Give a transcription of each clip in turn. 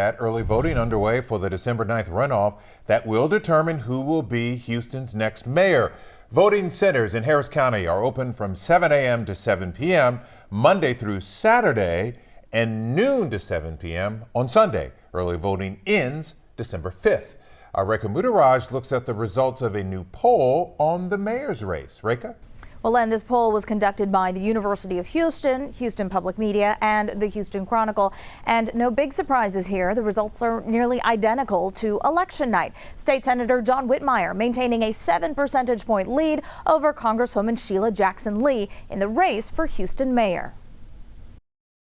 At early voting underway for the December 9th runoff that will determine who will be Houston's next mayor. Voting centers in Harris County are open from 7 a.m. to 7 p.m. Monday through Saturday and noon to 7 p.m. on Sunday. Early voting ends December 5th. Our Reka Mudaraj looks at the results of a new poll on the mayor's race. Reka? Well, Len, this poll was conducted by the University of Houston, Houston Public Media, and the Houston Chronicle. And no big surprises here. The results are nearly identical to election night. State Senator John Whitmire maintaining a 7 percentage point lead over Congresswoman Sheila Jackson Lee in the race for Houston mayor.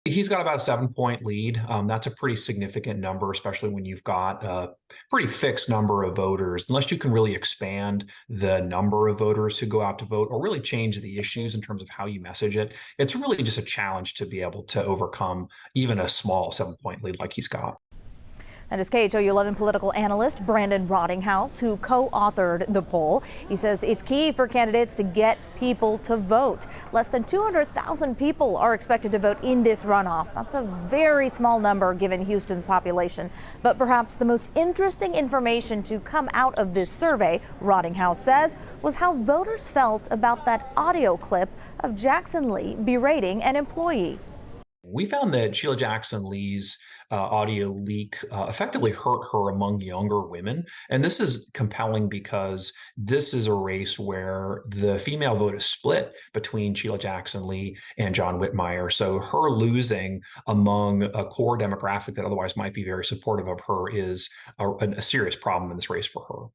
He's got about a 7-point lead. That's a pretty significant number, especially when you've got a pretty fixed number of voters. Unless you can really expand the number of voters who go out to vote or really change the issues in terms of how you message it, it's really just a challenge to be able to overcome even a small 7-point lead like he's got. That is KHOU 11 political analyst Brandon Rottinghouse, who co-authored the poll. He says it's key for candidates to get people to vote. Less than 200,000 people are expected to vote in this runoff. That's a very small number given Houston's population. But perhaps the most interesting information to come out of this survey, Rottinghouse says, was how voters felt about that audio clip of Jackson Lee berating an employee. We found that Sheila Jackson Lee's audio leak effectively hurt her among younger women. And this is compelling because this is a race where the female vote is split between Sheila Jackson Lee and John Whitmire. So her losing among a core demographic that otherwise might be very supportive of her is a serious problem in this race for her.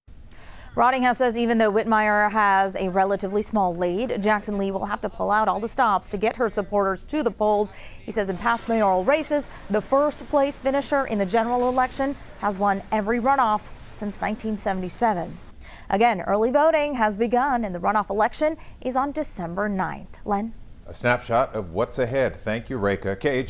Rottinghouse says even though Whitmire has a relatively small lead, Jackson Lee will have to pull out all the stops to get her supporters to the polls. He says in past mayoral races, the first place finisher in the general election has won every runoff since 1977. Again, early voting has begun and the runoff election is on December 9th. Len? A snapshot of what's ahead. Thank you, Reka. KHOU